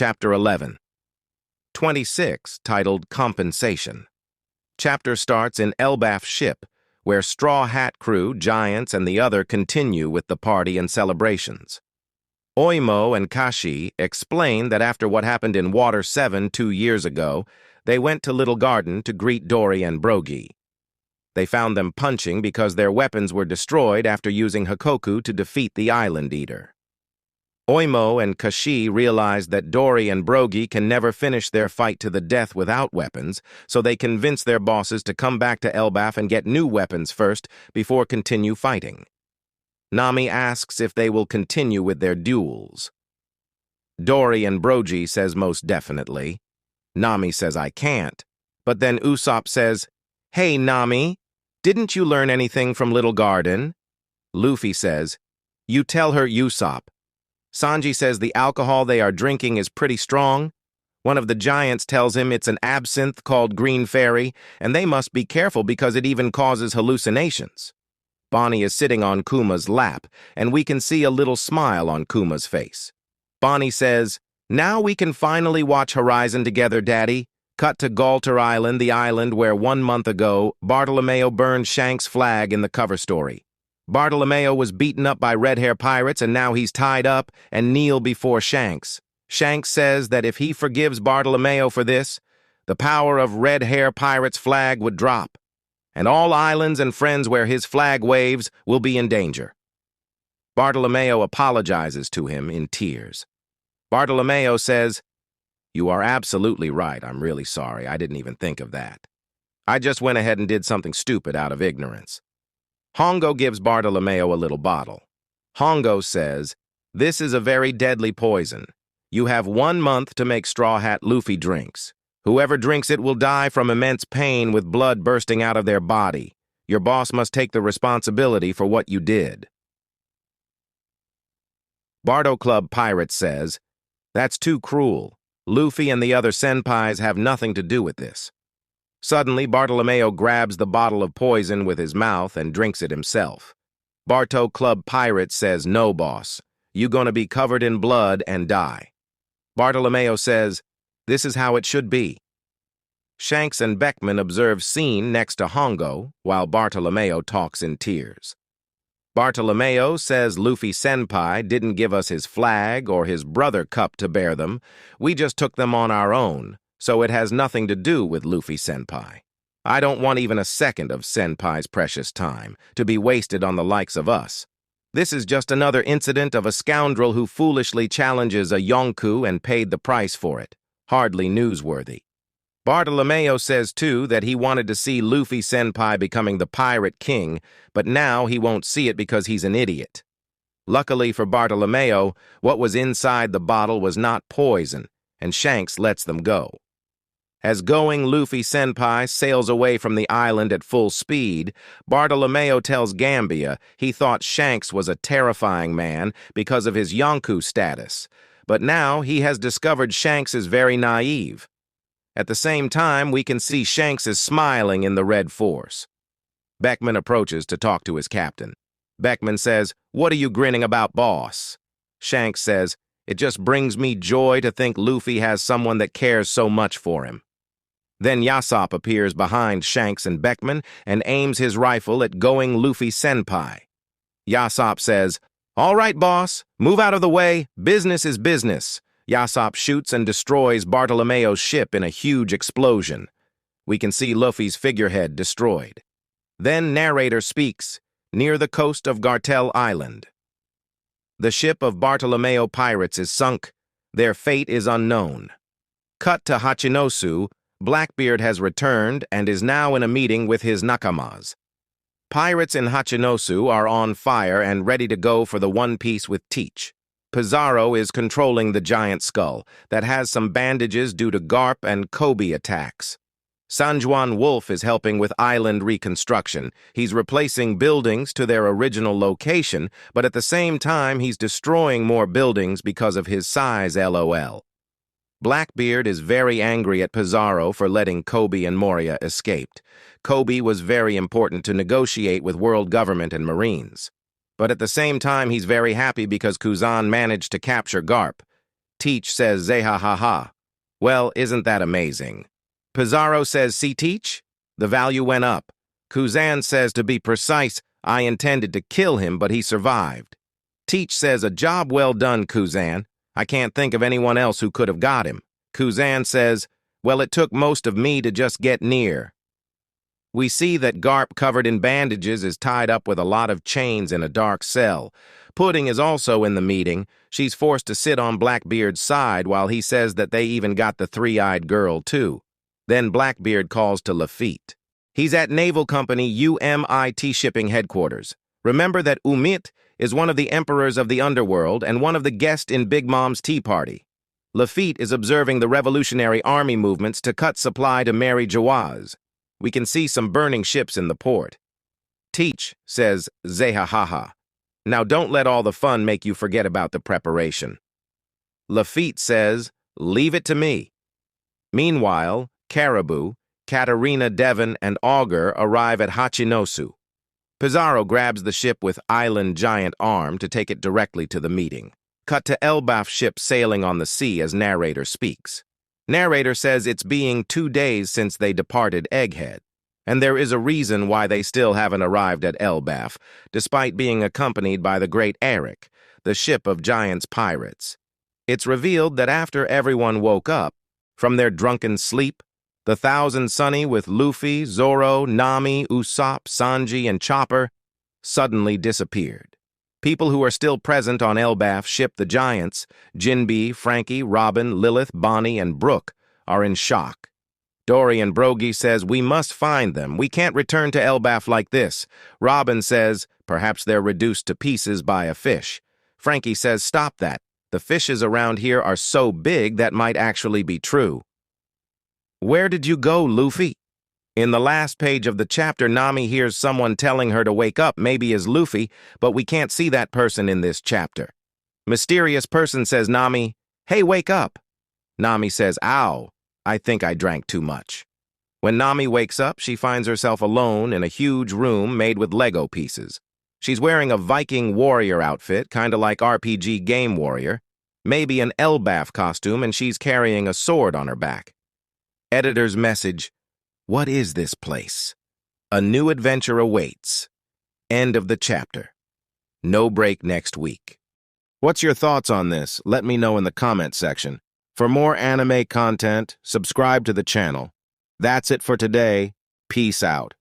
Chapter 11. 26, titled Compensation. Chapter starts in Elbaf's ship, where Straw Hat Crew, Giants, and the other continue with the party and celebrations. Oimo and Kashi explain that after what happened in Water 7 2 years ago, they went to Little Garden to greet Dory and Brogy. They found them punching because their weapons were destroyed after using Hakoku to defeat the Island Eater. Oimo and Kashi realized that Dory and Brogy can never finish their fight to the death without weapons, so they convince their bosses to come back to Elbaf and get new weapons first before continue fighting. Nami asks if they will continue with their duels. Dory and Brogy says most definitely. Nami says I can't. But then Usopp says, "Hey, Nami, didn't you learn anything from Little Garden?" Luffy says, "You tell her, Usopp." Sanji says the alcohol they are drinking is pretty strong. One of the giants tells him it's an absinthe called Green Fairy, and they must be careful because it even causes hallucinations. Bonnie is sitting on Kuma's lap, and we can see a little smile on Kuma's face. Bonnie says, "Now we can finally watch Horizon together, Daddy." Cut to Galter Island, the island where 1 month ago, Bartolomeo burned Shanks' flag in the cover story. Bartolomeo was beaten up by red-hair pirates, and now he's tied up and kneel before Shanks. Shanks says that if he forgives Bartolomeo for this, the power of red-hair pirates' flag would drop, and all islands and friends where his flag waves will be in danger. Bartolomeo apologizes to him in tears. Bartolomeo says, "You are absolutely right. I'm really sorry. I didn't even think of that. I just went ahead and did something stupid out of ignorance." Hongo gives Bartolomeo a little bottle. Hongo says, "This is a very deadly poison. You have 1 month to make Straw Hat Luffy drinks. Whoever drinks it will die from immense pain with blood bursting out of their body. Your boss must take the responsibility for what you did." Bardo Club Pirate says, "That's too cruel. Luffy and the other senpais have nothing to do with this." Suddenly, Bartolomeo grabs the bottle of poison with his mouth and drinks it himself. Barto Club Pirate says, "No, boss. You gonna be covered in blood and die." Bartolomeo says, "This is how it should be." Shanks and Beckman observe scene next to Hongo while Bartolomeo talks in tears. Bartolomeo says Luffy Senpai didn't give us his flag or his brother cup to bear them. We just took them on our own, so it has nothing to do with Luffy Senpai. I don't want even a second of Senpai's precious time to be wasted on the likes of us. This is just another incident of a scoundrel who foolishly challenges a Yonkou and paid the price for it. Hardly newsworthy. Bartolomeo says, too, that he wanted to see Luffy Senpai becoming the Pirate King, but now he won't see it because he's an idiot. Luckily for Bartolomeo, what was inside the bottle was not poison, and Shanks lets them go. As going Luffy Senpai sails away from the island at full speed, Bartolomeo tells Gambia he thought Shanks was a terrifying man because of his Yonkou status, but now he has discovered Shanks is very naive. At the same time, we can see Shanks is smiling in the Red Force. Beckman approaches to talk to his captain. Beckman says, "What are you grinning about, boss?" Shanks says, "It just brings me joy to think Luffy has someone that cares so much for him." Then Yasopp appears behind Shanks and Beckman and aims his rifle at going Luffy Senpai. Yasopp says, "All right, boss, move out of the way. Business is business." Yasopp shoots and destroys Bartolomeo's ship in a huge explosion. We can see Luffy's figurehead destroyed. Then narrator speaks, near the coast of Gartel Island. The ship of Bartolomeo pirates is sunk. Their fate is unknown. Cut to Hachinosu. Blackbeard has returned and is now in a meeting with his nakamas. Pirates in Hachinosu are on fire and ready to go for the One Piece with Teach. Pizarro is controlling the giant skull that has some bandages due to Garp and Kobe attacks. San Juan Wolf is helping with island reconstruction. He's replacing buildings to their original location, but at the same time he's destroying more buildings because of his size, LOL. Blackbeard is very angry at Pizarro for letting Kobe and Moria escape. Kobe was very important to negotiate with world government and Marines. But at the same time, he's very happy because Kuzan managed to capture Garp. Teach says, "Zehahaha." Well, isn't that amazing? Pizarro says, "See, Teach? The value went up." Kuzan says, "To be precise, I intended to kill him, but he survived." Teach says, "A job well done, Kuzan. I can't think of anyone else who could have got him." Kuzan says, "Well, it took most of me to just get near." We see that Garp, covered in bandages, is tied up with a lot of chains in a dark cell. Pudding is also in the meeting. She's forced to sit on Blackbeard's side while he says that they even got the three-eyed girl, too. Then Blackbeard calls to Lafitte. He's at Naval Company UMIT Shipping Headquarters. Remember that Umit is one of the emperors of the underworld and one of the guests in Big Mom's tea party. Lafitte is observing the Revolutionary Army movements to cut supply to Mary Jawaz. We can see some burning ships in the port. Teach says, "Zehahaha. Now don't let all the fun make you forget about the preparation." Lafitte says, "Leave it to me." Meanwhile, Caribou, Katarina, Devon, and Augur arrive at Hachinosu. Pizarro grabs the ship with Island Giant Arm to take it directly to the meeting. Cut to Elbaf ship sailing on the sea as narrator speaks. Narrator says it's being 2 days since they departed Egghead, and there is a reason why they still haven't arrived at Elbaf, despite being accompanied by the great Eric, the ship of Giant's pirates. It's revealed that after everyone woke up from their drunken sleep, the Thousand Sunny with Luffy, Zoro, Nami, Usopp, Sanji, and Chopper suddenly disappeared. People who are still present on Elbaf ship the Giants, Jinbe, Frankie, Robin, Lilith, Bonnie, and Brooke, are in shock. Dory and Brogy says, "We must find them. We can't return to Elbaf like this." Robin says, "Perhaps they're reduced to pieces by a fish." Frankie says, "Stop that. The fishes around here are so big that might actually be true." "Where did you go, Luffy?" In the last page of the chapter, Nami hears someone telling her to wake up, maybe as Luffy, but we can't see that person in this chapter. Mysterious person says, "Nami, hey, wake up." Nami says, "Ow, I think I drank too much." When Nami wakes up, she finds herself alone in a huge room made with Lego pieces. She's wearing a Viking warrior outfit, kinda like RPG Game Warrior, maybe an Elbaf costume, and she's carrying a sword on her back. Editor's message: what is this place? A new adventure awaits. End of the chapter. No break next week. What's your thoughts on this? Let me know in the comment section. For more anime content, subscribe to the channel. That's it for today. Peace out.